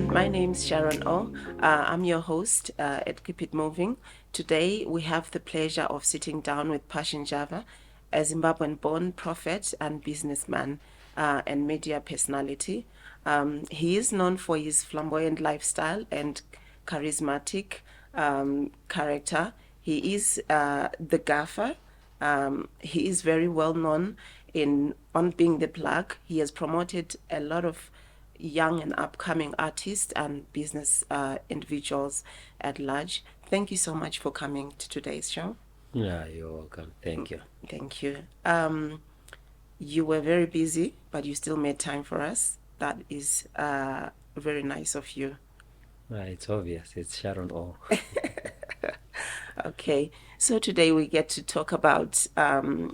everyone. My name's Sharon O. I'm your host at Keep It Moving. Today, we have the pleasure of sitting down with Passion Java, a Zimbabwean-born prophet and businessman and media personality. He is known for his flamboyant lifestyle and charismatic character. He is the gaffer. He is very well known on being the plug. He has promoted a lot of young and upcoming artists and business individuals at large. Thank you so much for coming to today's show. Yeah, you're welcome. Thank you. Thank you. You were very busy, but you still made time for us. That is very nice of you. It's obvious. It's Sharon O. Okay, so today we get to talk about,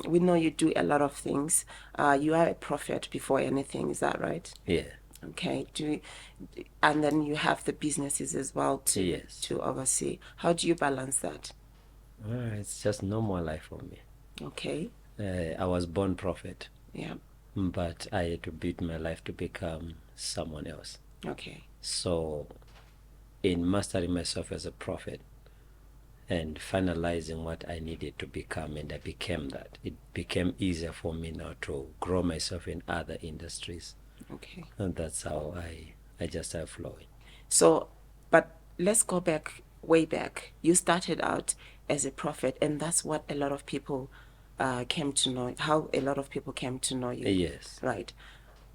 we know you do a lot of things. You are a prophet before anything, is that right? Yeah. Okay, and then you have the businesses as well Yes. to oversee. How do you balance that? It's just normal life for me. Okay. I was born prophet, Yeah. but I had to build my life to become someone else. Okay. So, in mastering myself as a prophet and finalizing what I needed to become, and I became that, it became easier for me now to grow myself in other industries. Okay. And that's how I just started flowing. So, but let's go way back. You started out as a prophet, and that's what a lot of people came to know, how a lot of people came to know you. Yes. Right.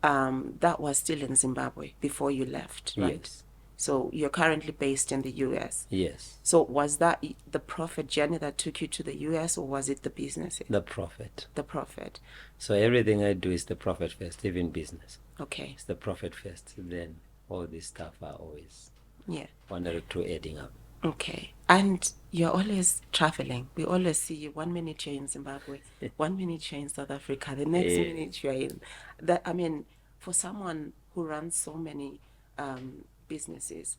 That was still in Zimbabwe before you left, right? Yes. So you're currently based in the US. Yes. So was that the prophet journey that took you to the US, or was it the business? The prophet. The prophet. So everything I do is the prophet first, even business. Okay. It's the prophet first. Then all this stuff are always one or two adding up. Okay. And you're always traveling. We always see you 1 minute you're in Zimbabwe, 1 minute you're in South Africa, the next minute you're in that. I mean, for someone who runs so many businesses,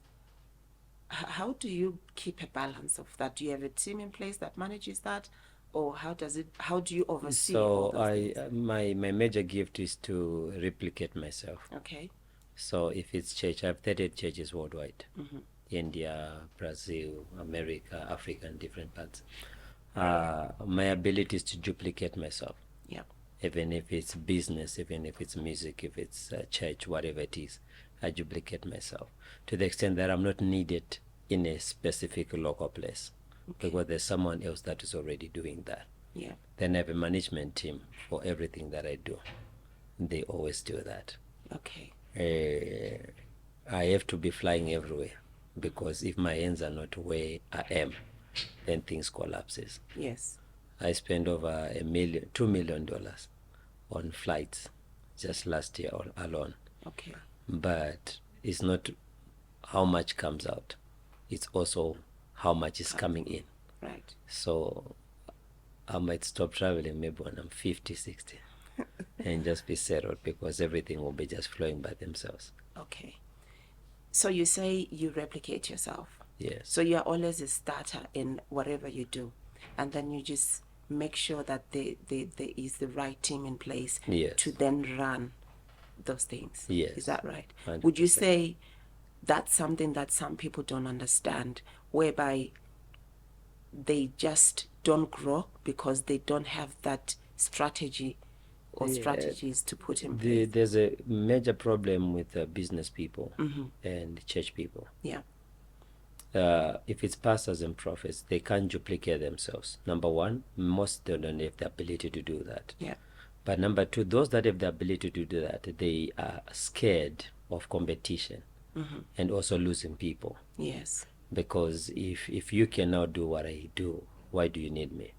how do you keep a balance of that? Do you have a team in place that manages that, or how do you oversee all those things? My major gift is to replicate myself. Okay. So if it's church, I have 38 churches worldwide. India, Brazil, America, Africa, and different parts. My ability is to duplicate myself. Yeah. Even if it's business, even if it's music, if it's church, whatever it is, I duplicate myself to the extent that I'm not needed in a specific local place, because there's someone else that is already doing that. Yeah. Then I have a management team for everything that I do. They always do that. Okay. I have to be flying everywhere, because if my hands are not where I am, then things collapses. Yes. I spent over $2 million on flights just last year alone. Okay. But it's not how much comes out, it's also how much is coming in. Right. So I might stop traveling maybe when I'm 50, 60 and just be settled, because everything will be just flowing by themselves. Okay. So you say you replicate yourself. Yes. So you're always a starter in whatever you do, and then you just make sure that there is the right team in place to then run those things. Yes. Is that right? 100%. Would you say that's something that some people don't understand, whereby they just don't grow because they don't have that strategy or strategies to put in place? There's a major problem with business people and church people. Yeah. If it's pastors and prophets, they can't duplicate themselves. Number one, most don't have the ability to do that. Yeah. But number two, those that have the ability to do that, they are scared of competition and also losing people. Yes. Because if you can now do what I do, why do you need me?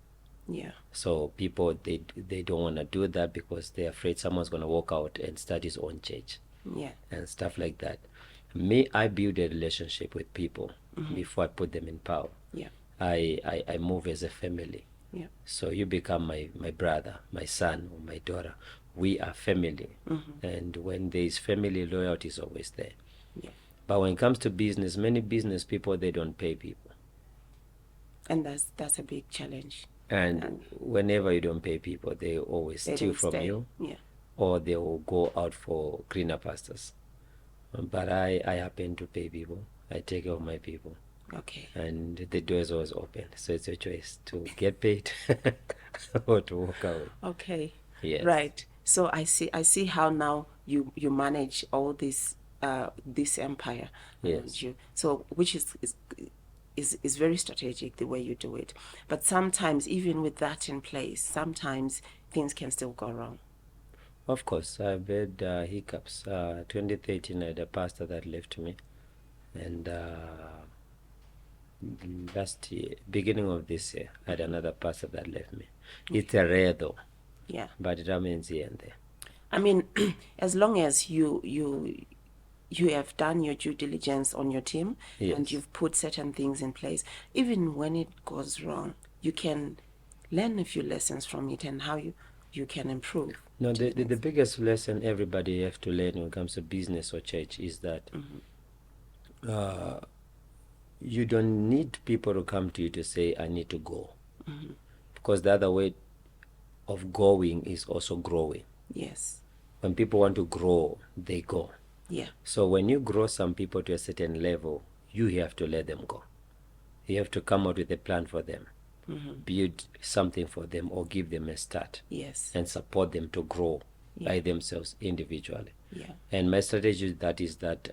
Yeah. So people, they don't want to do that because they're afraid someone's going to walk out and start his own church. Yeah. And stuff like that. Me, I build a relationship with people before I put them in power. Yeah. I move as a family. Yeah. So you become my brother, my son, or my daughter. We are family. And when there is family, loyalty is always there. Yeah. But when it comes to business, many business people, they don't pay people. And that's a big challenge. And whenever you don't pay people, they always steal from you. Yeah. Or they will go out for greener pastures. But I happen to pay people. I take care of my people. Okay. And the door is always open. So it's your choice to get paid or to walk away. Okay. Yes. Right. So I see how now you manage all this empire around Yes. you. So which is very strategic the way you do it. But sometimes even with that in place, sometimes things can still go wrong. Of course, I've had hiccups. 2013, I had a pastor that left me. And last year, beginning of this year, I had another pastor that left me. It's a rare though, Yeah. but it remains here and there. I mean, as long as you have done your due diligence on your team and Yes. you've put certain things in place, even when it goes wrong, you can learn a few lessons from it and how you can improve. No, to the biggest lesson everybody have to learn when it comes to business or church is that you don't need people to come to you to say, I need to go. Because the other way of going is also growing. Yes. When people want to grow, they go. Yeah. So when you grow some people to a certain level, you have to let them go. You have to come out with a plan for them, build something for them, or give them a start. Yes. And support them to grow Yeah. by themselves individually. Yeah. And my strategy that is that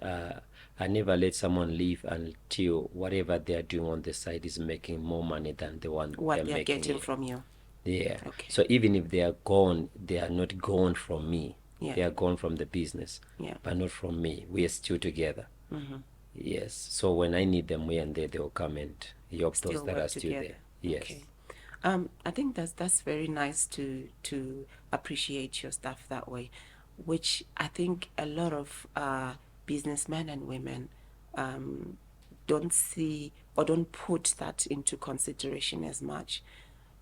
I never let someone leave until whatever they are doing on the side is making more money than the one What they're they're making getting here. from you. Yeah. Okay. So even if they are gone, they are not gone from me. Yeah. They are gone from the business, Yeah. but not from me. We are still together. Yes. So when I need them here and there, they will come and help those Still that work are still together. there. Yes. Okay. I think that's very nice to appreciate your stuff that way, which I think a lot of businessmen and women don't see or don't put that into consideration as much,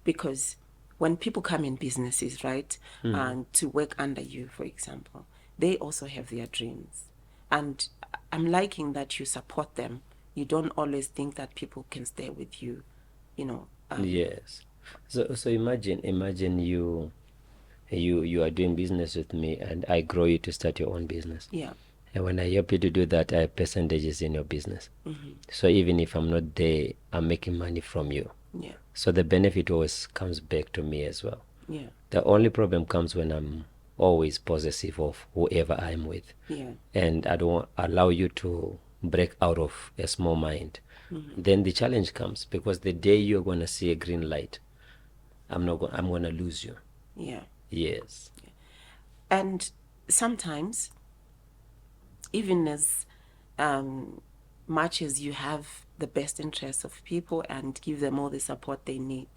because when people come in businesses, right, and to work under you, for example, they also have their dreams, and I'm liking that you support them. You don't always think that people can stay with you, you know. Yes. So imagine you are doing business with me and I grow you to start your own business. Yeah. And when I help you to do that, I have percentages in your business. So even if I'm not there, I'm making money from you. Yeah. So the benefit always comes back to me as well. Yeah. The only problem comes when I'm always possessive of whoever I'm with. Yeah. And I don't allow you to break out of a small mind. Then the challenge comes, because the day you're going to see a green light, I'm going to lose you. Yeah. Yes. And sometimes, even as much as you have the best interests of people and give them all the support they need,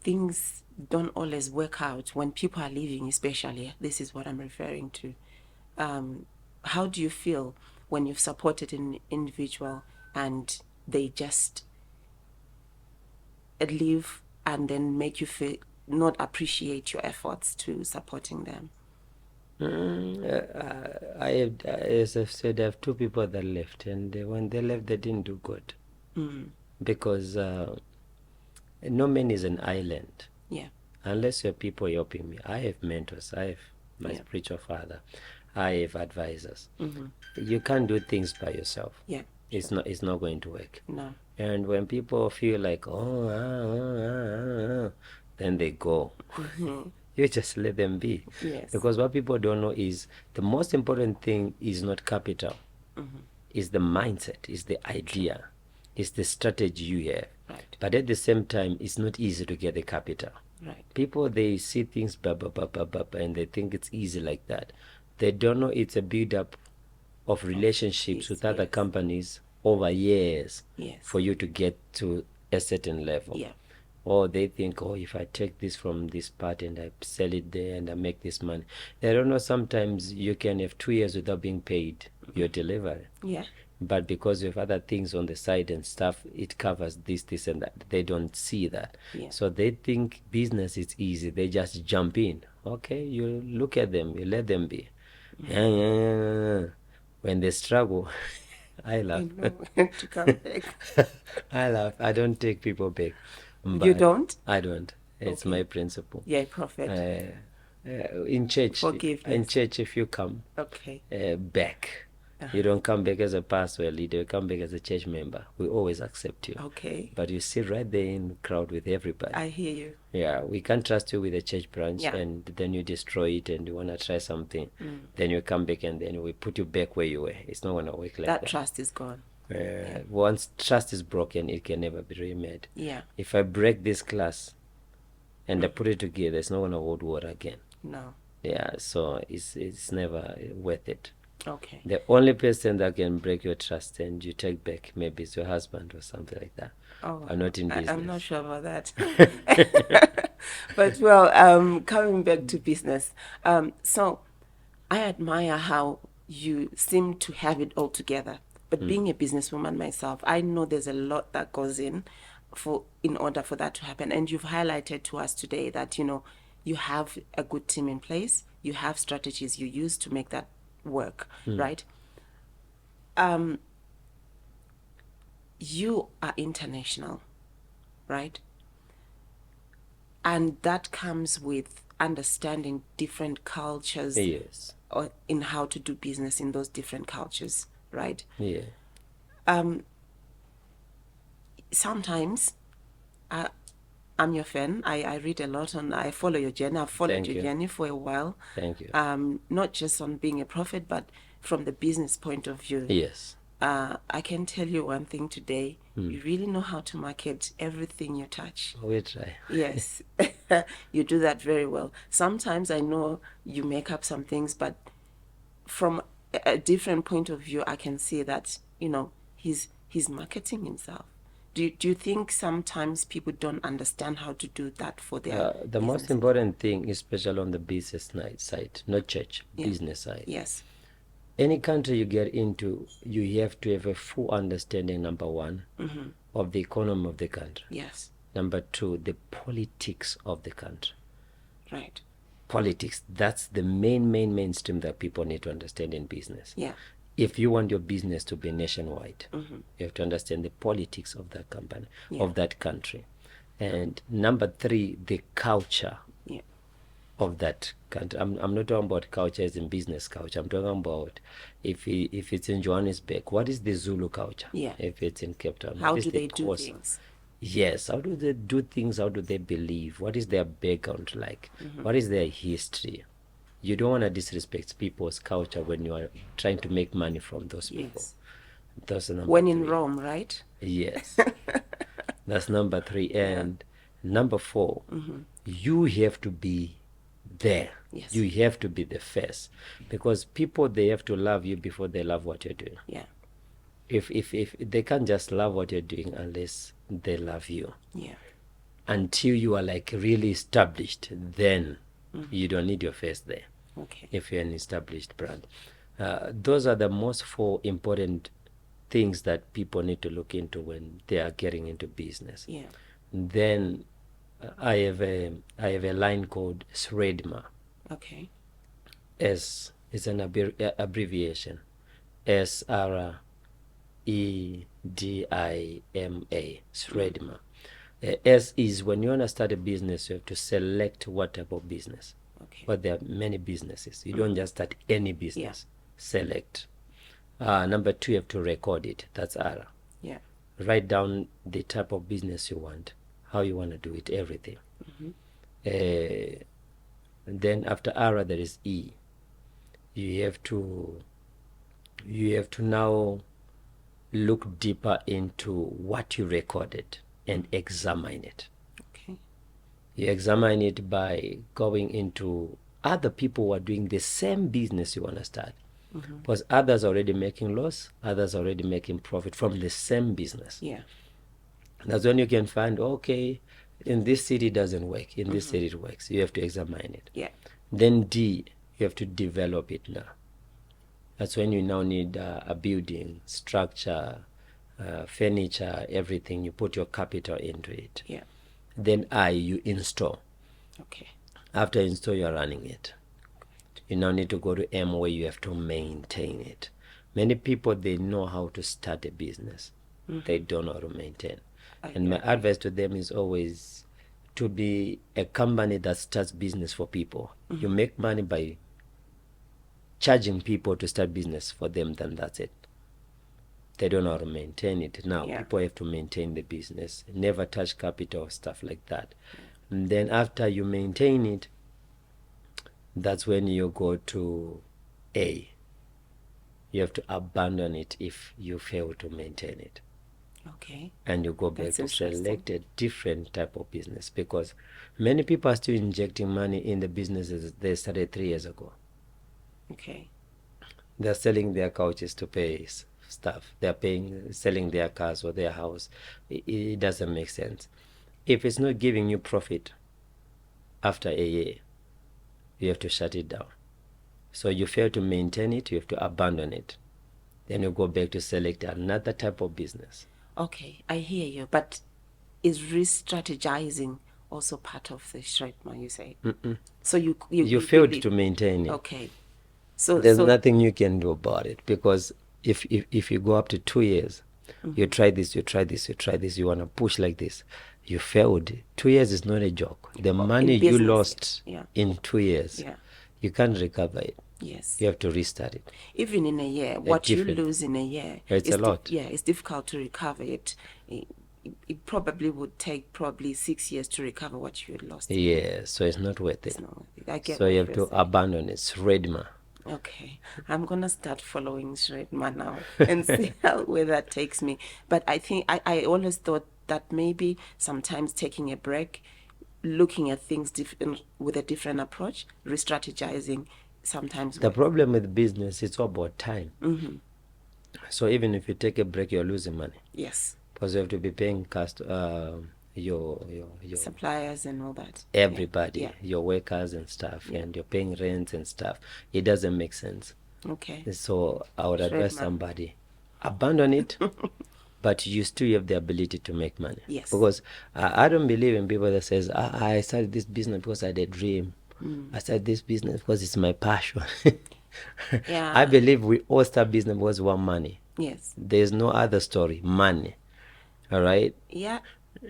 things don't always work out when people are leaving, especially. This is what I'm referring to. How do you feel when you've supported an individual and they just leave and then make you feel not appreciate your efforts to supporting them? As I've said, I have two people that left, and when they left, they didn't do good. Because no man is an island. Yeah. Unless your people helping me. I have mentors. I have my Yeah. spiritual father. I have advisors. You can't do things by yourself. Yeah. It's not going to work. No. And when people feel like, then they go. You just let them be. Yes. Because what people don't know is the most important thing is not capital. Is the mindset, is the idea, is the strategy you have. Right. But at the same time, it's not easy to get the capital. Right. People, they see things and they think it's easy like that. They don't know it's a build-up of relationships with other yes. companies over years. Yes. For you to get to a certain level. Yeah. Or they think, if I take this from this part and I sell it there and I make this money. They don't know sometimes you can have 2 years without being paid your delivery. Yeah. But because you have other things on the side and stuff, it covers this and that. They don't see that. Yeah. So they think business is easy. They just jump in. Okay, you look at them, you let them be. When they struggle, I laugh. To come back. I laugh. I don't take people back. You don't? I don't. It's Okay. my principle. Yeah, prophet. In church, Forgiveness. in church, if you come Okay. back, You don't come back as a pastor or leader, you come back as a church member. We always accept you. Okay. But you sit right there in the crowd with everybody. I hear you. Yeah, we can't trust you with a church branch, Yeah. and then you destroy it and you want to try something. Then you come back and then we put you back where you were. It's not going to work like that. That trust is gone. Once trust is broken, it can never be remade. Yeah. If I break this glass and I put it together, it's not going to hold water again. No. Yeah, so it's never worth it. Okay. The only person that can break your trust and you take back maybe is your husband or something like that. Oh, I'm not in business. I'm not sure about that. But well, coming back to business, so I admire how you seem to have it all together. But being a businesswoman myself, I know there's a lot that goes in order for that to happen. And you've highlighted to us today that, you have a good team in place, you have strategies you use to make that work, right? You are international, right? And that comes with understanding different cultures. Yes. Or in how to do business in those different cultures, right? Yeah. Sometimes I'm your fan. I read a lot I follow your journey. I've followed Thank your you. journey for a while. Thank you. Not just on being a prophet, but from the business point of view. Yes. I can tell you one thing today. You really know how to market everything you touch. We try. Yes. You do that very well. Sometimes I know you make up some things, but from a different point of view, I can see that, he's marketing himself. Do you think sometimes people don't understand how to do that for their The most business? important thing, especially on the business side, not church, Yeah. business side. Yes. Any country you get into, you have to have a full understanding, number one, of the economy of the country. Yes. Number two, the politics of the country. Right. Politics, that's the main stream that people need to understand in business. Yeah. If you want your business to be nationwide, you have to understand the politics of that company, of that country. And number three, the culture of that country. I'm not talking about culture as in business culture. I'm talking about if it's in Johannesburg, what is the Zulu culture? Yeah. If it's in Cape Town, How what is do the they do Xhosa? things? Yes, how do they do things? How do they believe? What is their background like? What is their history? You don't want to disrespect people's culture when you are trying to make money from those people. Yes. That's number When three. in Rome, right? Yes. That's number three. And number four, you have to be there. Yes. You have to be the first, because people, they have to love you before they love what you're doing. Yeah. If they can't just love what you're doing unless they love you. Yeah. Until you are like really established, then you don't need your face there. Okay. If you're an established brand, those are the most four important things that people need to look into when they are getting into business. Yeah. Then I have a line called SREDMA. Okay. S is an abbreviation. SREDIMA. SREDMA. S is when you want to start a business, you have to select what type of business. Okay. But there are many businesses. You don't just start any business. Select. Number two, you have to record it. That's R. Yeah. Write down the type of business you want, how you want to do it, everything. Then after R, there is E. You have to now look deeper into what you recorded and examine it. Okay. You examine it by going into other people who are doing the same business you want to start. Because others are already making loss, others are already making profit from the same business. Yeah. That's when you can find, okay, in this city it doesn't work, in this city it works. You have to examine it. Yeah. Then D, you have to develop it now. That's when you now need a building, structure, furniture, everything. You put your capital into it. Yeah. Then I, you install. Okay. After install, you're running it. You now need to go to M, where you have to maintain it. Many people, they know how to start a business. They don't know how to maintain. And my advice to them is always to be a company that starts business for people. You make money by charging people to start business for them, then that's it. They don't know how to maintain it. Now, Yeah. people have to maintain the business, never touch capital, stuff like that. And then after you maintain it, that's when you go to A. You have to abandon it if you fail to maintain it. Okay. And you go back That's to interesting. select a different type of business, because many people are still injecting money in the businesses they started 3 years ago. Okay. They're selling their couches to pay stuff. They're selling their cars or their house. It doesn't make sense. If it's not giving you profit after a year, you have to shut it down. So you fail to maintain it, you have to abandon it. Then you go back to select another type of business. Okay, I hear you. But is re-strategizing also part of the Shredma, you say? Mm-mm. So you failed believe- to maintain it. Okay. So There's nothing you can do about it, because if you go up to 2 years, you try this, you try this, you try this, you want to push like this, you failed. 2 years is not a joke. The money you business, lost yeah. in 2 years, Yeah. you can't recover it. Yes. You have to restart it. Even in a year, what you different- lose in a year, It's a lot. it's difficult to recover it. It probably would take 6 years to recover what you had lost. Yeah, so it's not worth it. It's not worth it. I get So what you have you're to saying. abandon it. Redma. Okay, I'm gonna start following Shredma now and see where that takes me. But I think I always thought that maybe sometimes taking a break, looking at things with a different approach, re-strategizing, sometimes The works. problem with business, it's all about time. So even if you take a break, you're losing money, Yes, because you have to be paying your suppliers and all that. everybody, Yeah. your workers and stuff, Yeah. and you're paying rents and stuff. It doesn't make sense. Okay. So I would advise Shredma. somebody, abandon it, but you still have the ability to make money. Yes. Because I don't believe in people that says, I started this business because I had a dream. I started this business because it's my passion. Yeah. I believe we all start business because we want money. Yes. There's no other story. Money. All right? Yeah,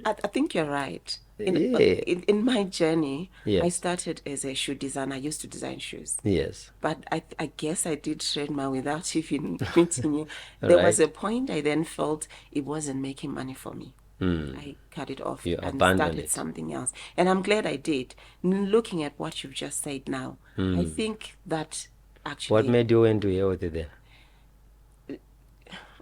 I think you're right. Yeah. In my journey, Yes. I started as a shoe designer. I used to design shoes. Yes. But I guess I did Shredma without even meeting you. There was Right. a point I then felt it wasn't making money for me. I cut it off You and abandoned started it. something else. And I'm glad I did. Looking at what you've just said now, I think that actually... What made you into health then?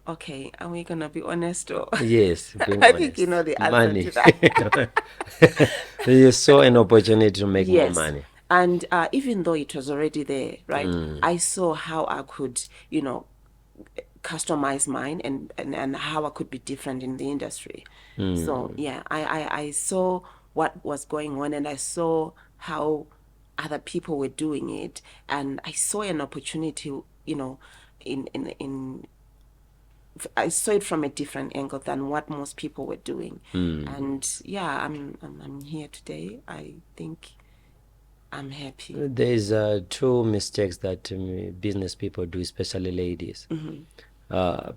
Okay, are we going to be honest? Or Yes, being I honest. think you know the answer Money. to that. You saw an opportunity to make more money. And even though it was already there, right, I saw how I could, customize mine and how I could be different in the industry. So, yeah, I saw what was going on, and I saw how other people were doing it, and I saw an opportunity, in I saw it from a different angle than what most people were doing. And yeah, I'm here today. I think I'm happy. There's two mistakes that business people do, especially ladies.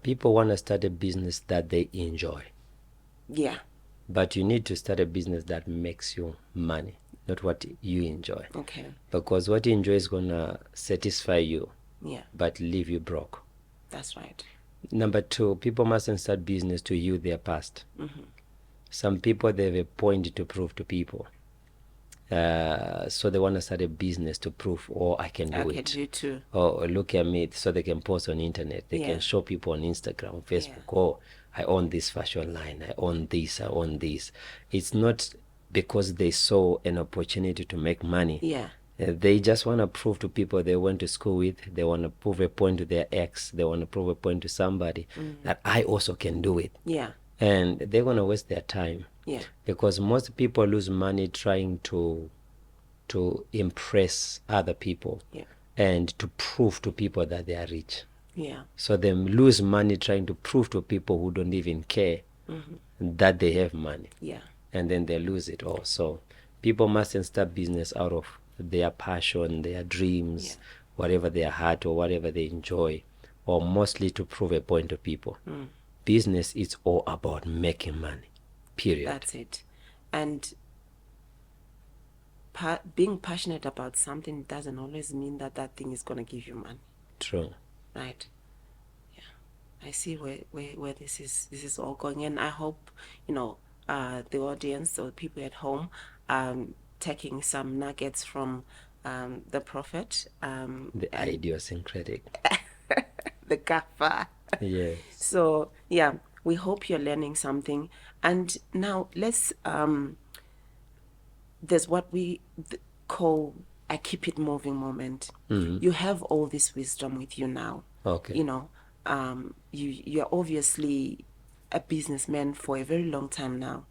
People want to start a business that they enjoy. Yeah. But you need to start a business that makes you money, not what you enjoy. Okay. Because what you enjoy is going to satisfy you, Yeah, but leave you broke. that's right. Number two, people mustn't start business to heal their past. Some people, they have a point to prove to people. So they want to start a business to prove, oh, I can do I it. can do too. Oh, look at me, so they can post on internet. They Yeah. can show people on Instagram, Facebook, oh, I own this fashion line, I own this, I own this. It's not because they saw an opportunity to make money. Yeah. They just want to prove to people they went to school with, they want to prove a point to their ex, they want to prove a point to somebody that I also can do it. Yeah. And they're going to waste their time. Yeah. Because most people lose money trying to impress other people. Yeah. And to prove to people that they are rich. Yeah. So they lose money trying to prove to people who don't even care that they have money. Yeah. And then they lose it all. So people mustn't start business out of their passion, their dreams, whatever their heart or whatever they enjoy, or mostly to prove a point to people. Business is all about making money, period. That's it. And being passionate about something doesn't always mean that that thing is going to give you money. True. Right. I see where this is all going, and I hope the audience or people at home taking some nuggets from the prophet, The and idiosyncratic. the gaffer. Yes. So yeah, we hope you're learning something. And now let's there's what we call a keep it moving moment. You have all this wisdom with you now. Okay. You're obviously a businessman for a very long time now.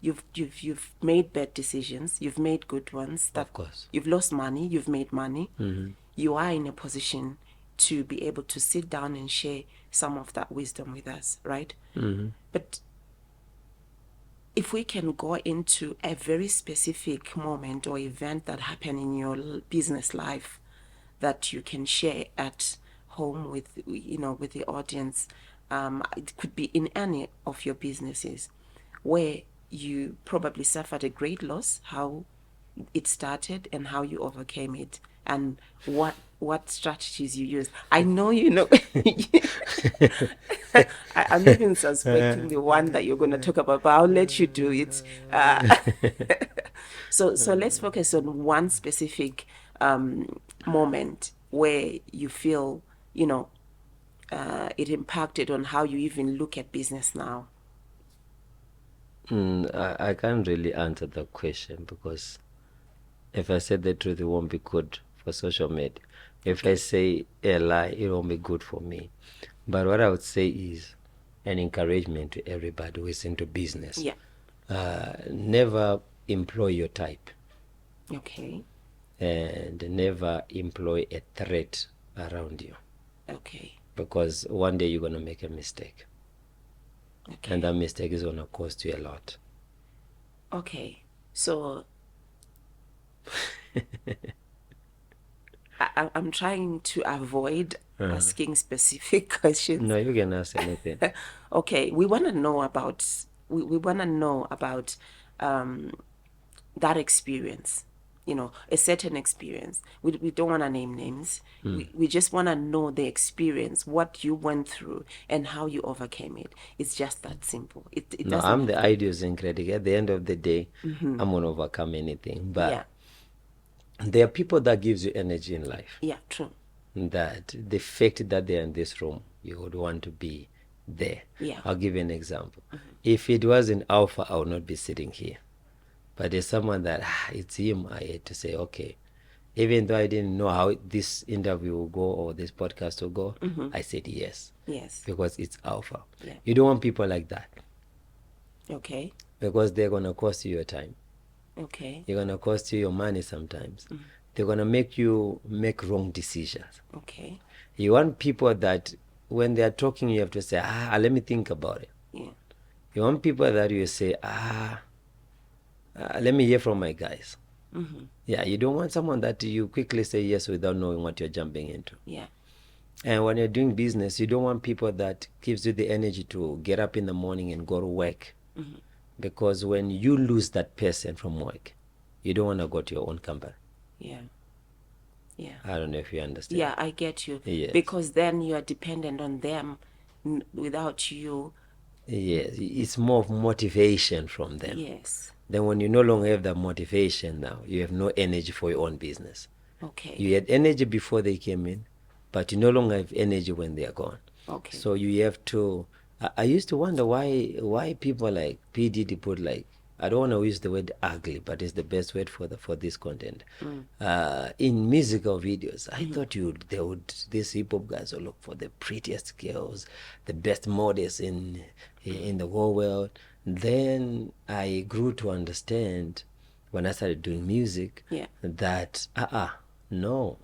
You've made bad decisions, you've made good ones. That Of course. you've lost money, you've made money. You are in a position to be able to sit down and share some of that wisdom with us, right? But if we can go into a very specific moment or event that happened in your business life that you can share at home with the audience, it could be in any of your businesses where you probably suffered a great loss, how it started and how you overcame it, and what strategies you use. I know I'm even suspecting the one that you're going to talk about, but I'll let you do it. So let's focus on one specific moment where you feel it impacted on how you even look at business now. I can't really answer the question, because if I say the truth, it won't be good for social media. If I say a lie, it won't be good for me. But what I would say is an encouragement to everybody who is into business. Yeah. Never employ your type. Okay. And never employ a threat around you. Okay. Because one day you're going to make a mistake. Okay. And that mistake is going to cost you a lot. Okay. So I'm trying to avoid asking specific questions. No, you can ask anything. Okay, we want to know about that experience, a certain experience. We don't want to name names. We just want to know the experience, what you went through and how you overcame it. It's just that simple. It No, doesn't I'm the idiosyncratic. At the end of the day, I'm going to overcome anything. But yeah. there are people that gives you energy in life. Yeah, true. That the fact that they're in this room, you would want to be there. Yeah. I'll give you an example. If it wasn't Alpha, I would not be sitting here. But there's someone that, it's him, I had to say, okay, even though I didn't know how this interview will go or this podcast will go, I said yes. Yes. Because it's Alpha. Yeah. You don't want people like that. Okay. Because they're going to cost you your time. Okay. They're going to cost you your money sometimes. They're going to make you make wrong decisions. Okay. You want people that when they're talking, you have to say, let me think about it. Yeah. You want people that you say, let me hear from my guys. Yeah, you don't want someone that you quickly say yes without knowing what you're jumping into. Yeah. And when you're doing business, you don't want people that gives you the energy to get up in the morning and go to work. Because when you lose that person from work, you don't want to go to your own company. Yeah. Yeah. I don't know if you understand. Yeah, I get you. Yes. Because then you are dependent on them without you. Yes, it's more of motivation from them. Yes. Then when you no longer have that motivation now, you have no energy for your own business. Okay. You had energy before they came in, but you no longer have energy when they are gone. Okay. So you have to... I used to wonder why people like P. Diddy put like... I don't want to use the word ugly, but it's the best word for this content. In musical videos, I thought these hip hop guys will look for the prettiest girls, the best models in the whole world. Then I grew to understand when I started doing music that no.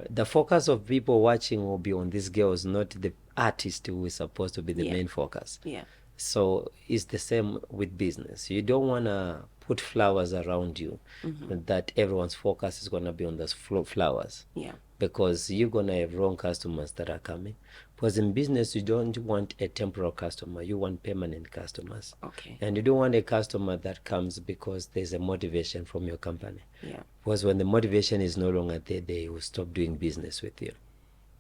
The focus of people watching will be on these girls, not the artist who is supposed to be the main focus. Yeah. So it's the same with business. You don't want to put flowers around you that everyone's focus is going to be on those flowers. Yeah. Because you're going to have wrong customers that are coming. Because in business, you don't want a temporal customer, you want permanent customers. Okay. And you don't want a customer that comes because there's a motivation from your company. Yeah. Because when the motivation is no longer there, they will stop doing business with you.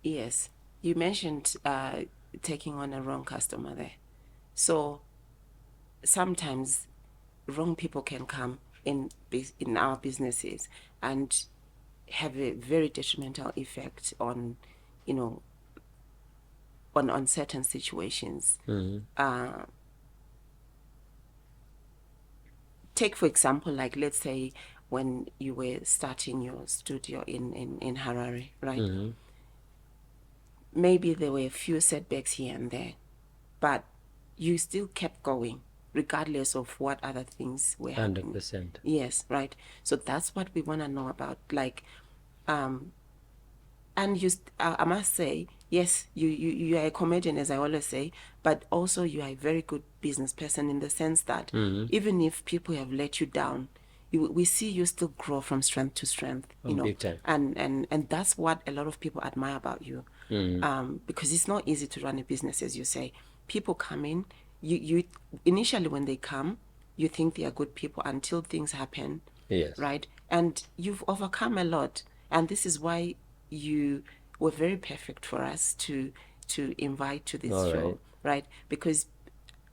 Yes. You mentioned taking on a wrong customer there. So sometimes wrong people can come in our businesses and have a very detrimental effect on, you know, on certain situations. Take for example, like let's say when you were starting your studio in Harare, right? Maybe there were a few setbacks here and there, but you still kept going regardless of what other things were happening. 100%. Yes, right. So that's what we want to know about. Like, and I must say, yes, you are a comedian, as I always say, but also you are a very good business person in the sense that even if people have let you down, we see you still grow from strength to strength, you know, big time. and that's what a lot of people admire about you, because it's not easy to run a business, as you say. People come in, you initially when they come, you think they are good people until things happen, Yes. right? And you've overcome a lot, and this is why you were very perfect for us to invite to this All show, right? Because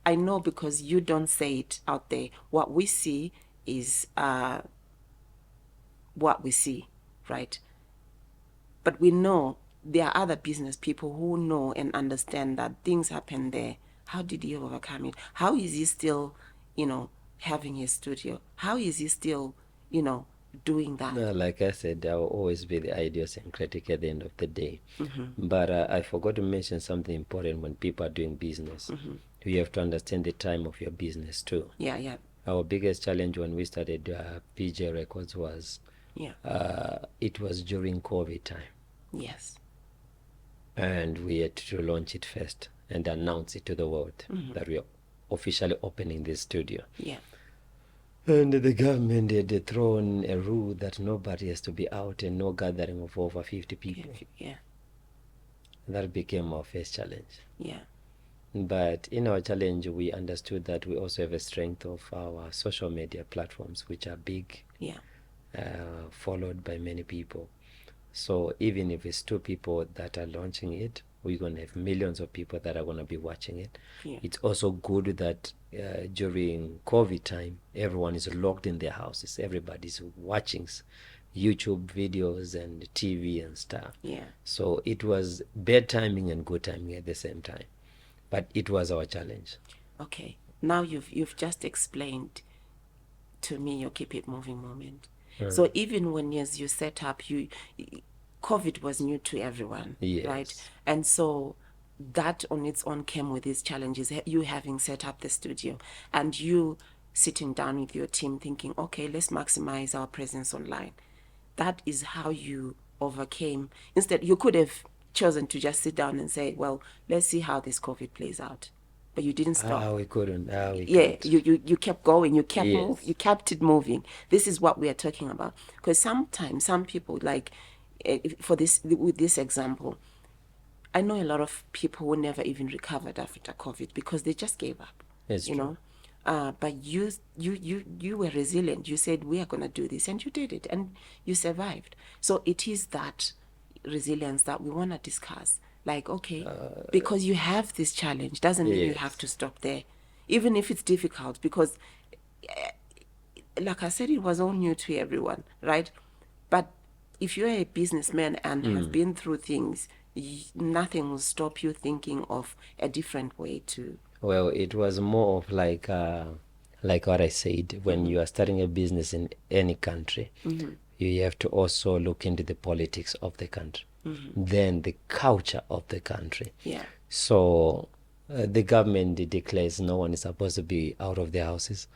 I know, because you don't say it out there, what we see is what we see, right? But we know there are other business people who know and understand that things happen there. How did he overcome it? How is he still, you know, having his studio? How is he still, you know, doing that? No, like I said, I will always be the idiosyncratic at the end of the day. But I forgot to mention something important when people are doing business. You have to understand the time of your business too. Yeah, yeah, Our biggest challenge when we started PJ Records was yeah. it was during COVID time. Yes. And we had to launch it first and announce it to the world that we are officially opening this studio. Yeah. And the government had thrown a rule that nobody has to be out and no gathering of over 50 people. Yeah. That became our first challenge. Yeah. But in our challenge, we understood that we also have a strength of our social media platforms, which are big, Yeah. followed by many people. So even if it's 2 people that are launching it, we're going to have millions of people that are going to be watching it. Yeah. It's also good that during COVID time, everyone is locked in their houses. Everybody's watching YouTube videos and TV and stuff. Yeah. So it was bad timing and good timing at the same time. But it was our challenge. Okay. Now you've just explained to me your keep it moving moment. So even when you set up, COVID was new to everyone, Yes. right? And so that on its own came with its challenges. You having set up the studio and you sitting down with your team thinking, okay, let's maximize our presence online. That is how you overcame. Instead, you could have chosen to just sit down and say, well, let's see how this COVID plays out. But you didn't stop. We couldn't. We Yeah, can't. you kept going, you kept Yes. you kept it moving. This is what we are talking about. Because sometimes some people, like with this example, I know a lot of people who never even recovered after COVID because they just gave up. It's you true. know. But you were resilient. You said, we are going to do this, and you did it, and you survived. So it is that resilience that we want to discuss. Like, okay, because you have this challenge doesn't mean you Yes. have to stop there, even if it's difficult, because like I said, it was all new to everyone, right? But if you're a businessman and have been through things, nothing will stop you thinking of a different way to. Well, it was more of like what I said, when you are starting a business in any country, you have to also look into the politics of the country, then the culture of the country. Yeah. So the government declares no one is supposed to be out of their houses,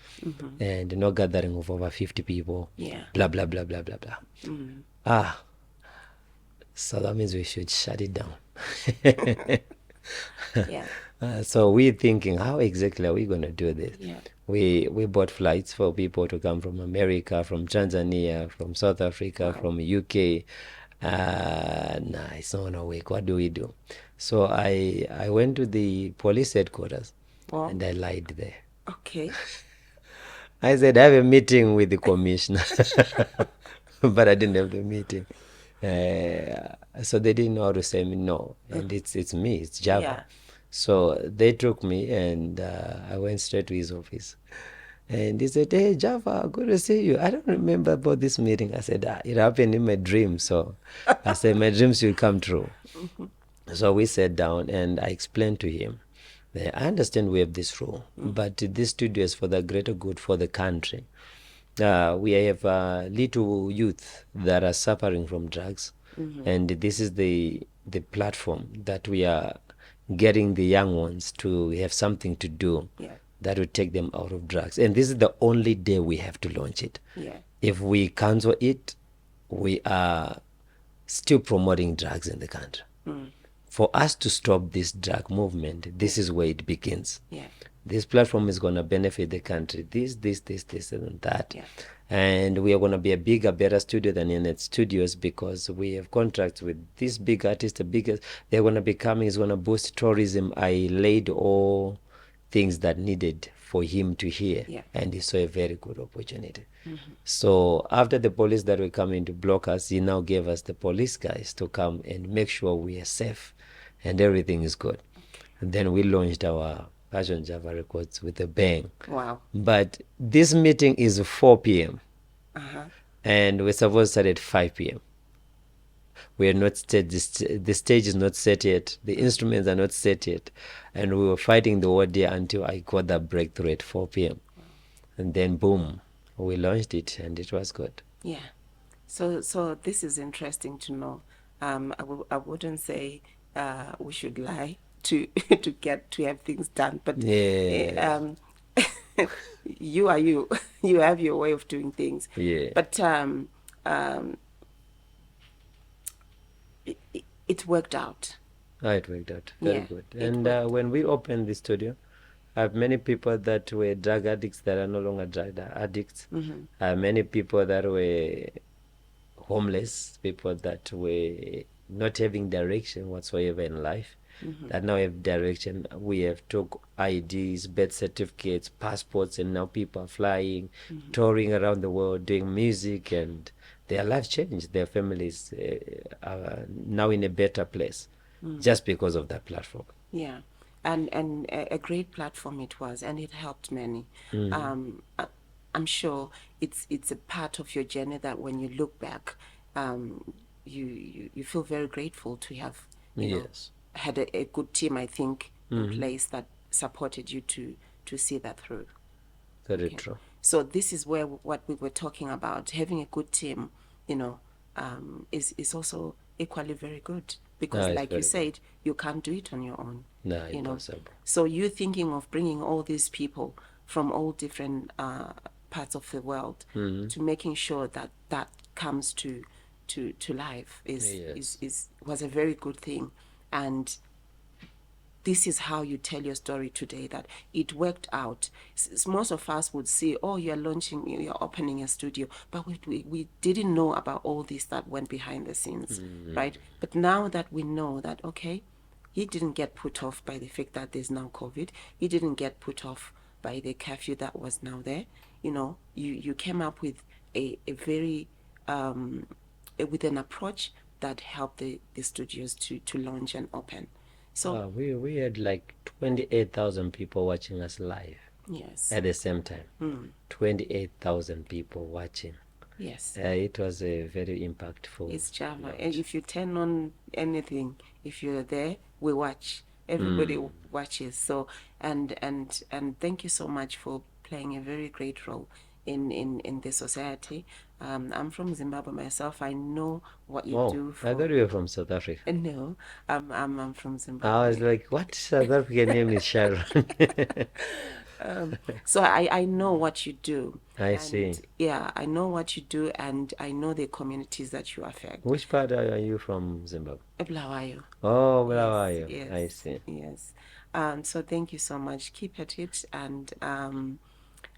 and no gathering of over 50 people. Yeah. Blah blah blah blah blah blah. So that means we should shut it down. Yeah. So we're thinking, how exactly are we going to do this? Yeah. We bought flights for people to come from America, from Tanzania, from South Africa, from UK, Nah, it's not gonna work. What do we do? So I went to the police headquarters Wow. and I lied there. Okay. I said I have a meeting with the commissioner, but I didn't have the meeting. So they didn't know how to say me no, and it's me, it's Java. Yeah. So they took me and I went straight to his office. And he said, "Hey, Java, good to see you. I don't remember about this meeting." I said, "It happened in my dream." So I said, "My dreams will come true." So we sat down and I explained to him that I understand we have this rule, but this studio is for the greater good for the country. We have little youth that are suffering from drugs, and this is the platform that we are getting the young ones to have something to do Yeah. that will take them out of drugs. And this is the only day we have to launch it. Yeah. If we cancel it, we are still promoting drugs in the country. For us to stop this drug movement, this is where it begins. Yeah. This platform is going to benefit the country. This, and that. Yeah. And we are going to be a bigger, better studio than Internet Studios because we have contracts with these big artists. The biggest they're going to be coming is going to boost tourism. I laid all things that needed for him to hear, Yeah. and he saw a very good opportunity. So after the police that were coming to block us, he now gave us the police guys to come and make sure we are safe and everything is good. And then we launched our Passion Java Records with a bang. Wow. But this meeting is 4 p.m. Uh-huh. and we're supposed to start at 5 p.m. We are not set, the stage is not set yet, the instruments are not set yet, and we were fighting the whole day until I got that breakthrough at 4 p.m. And then boom, we launched it and it was good. Yeah. So this is interesting to know. I wouldn't say we should lie to to have things done, but Yeah. you are you. You have your way of doing things. Yeah. But it worked out. It worked out very Yeah, good. it And worked. when we opened the studio, I have many people that were drug addicts that are no longer drug addicts. Many people that were homeless, people that were not having direction whatsoever in life, that now have direction. We have took IDs, birth certificates, passports, and now people are flying, touring around the world, doing music, and their life changed. Their families are now in a better place just because of that platform. Yeah, and a great platform it was, and it helped many. I'm sure it's a part of your journey that when you look back, you feel very grateful to have Yes. had a good team. I think in place that supported you to see that through. Very Okay. true. So this is where what we were talking about, having a good team, is also equally very good because, It's like you very good. said, you can't do it on your own. No, You know, impossible. so you thinking of bringing all these people from all different parts of the world to making sure that that comes to life Yes. was a very good thing, and this is how you tell your story today, that it worked out. Most of us would say, oh, you're launching, you're opening a studio, but we didn't know about all this that went behind the scenes, right? But now that we know that, okay, he didn't get put off by the fact that there's now COVID. He didn't get put off by the curfew that was now there. You came up with a very with an approach that helped the studios to launch and open. So We had like 28,000 people watching us live yes, at the same time. 28,000 people watching. yes, It was a very impactful it's Java. And launch. if you turn on anything, if you're there, we watch. Everybody watches. So and thank you so much for playing a very great role in the society. I'm from Zimbabwe myself. I know what you Oh, do I thought for. you were from South Africa. No, I'm from I was Zimbabwe. like, what South African name is Sharon? So I know what you do. I And see. yeah, I know what you do, and I know the communities that you affect. Which part are you from Zimbabwe? Eblawayo. Oh, where Yes, are you? yes, I see. yes. So thank you so much. Keep at it, and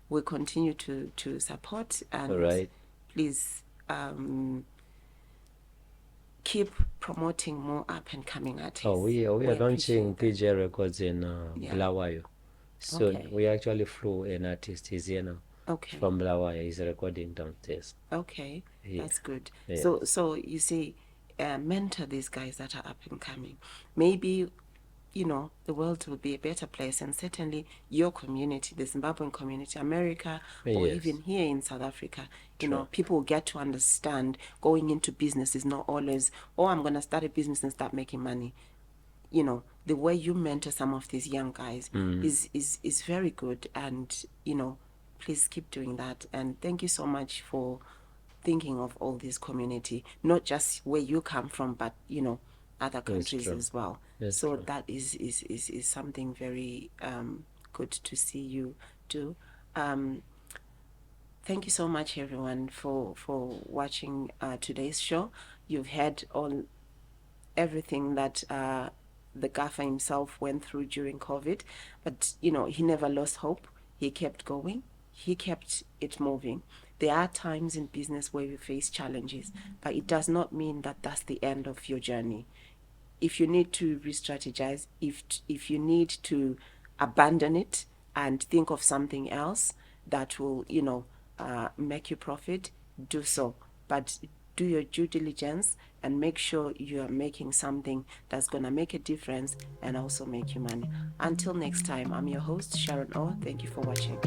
we'll continue to support. All And right. please, keep promoting more up and coming artists. Oh, we are launching appreciate that. PJ Records in Yeah. Bulawayo. So Okay. we actually flew an artist. He's here now. Okay. From Bulawayo. He's recording downstairs. Okay, Yeah. that's good. Yes. So you see, mentor these guys that are up and coming. Maybe, you know, the world will be a better place, and certainly your community, the Zimbabwean community, America, or Yes. even here in South Africa, you True. know, people will get to understand going into business is not always, oh, I'm going to start a business and start making money. You know, the way you mentor some of these young guys is very good, and you know, please keep doing that. And thank you so much for thinking of all this community, not just where you come from, but you know, other countries as well. That's So true. that is something very good to see you do. Thank you so much, everyone, for watching today's show. You've heard everything that the gaffer himself went through during COVID, but you know, he never lost hope. He kept going. He kept it moving. There are times in business where we face challenges, but it does not mean that that's the end of your journey. If you need to re-strategize, if you need to abandon it and think of something else that will, you know, make you profit, do so. But do your due diligence and make sure you are making something that's going to make a difference and also make you money. Until next time, I'm your host, Sharon O. Thank you for watching.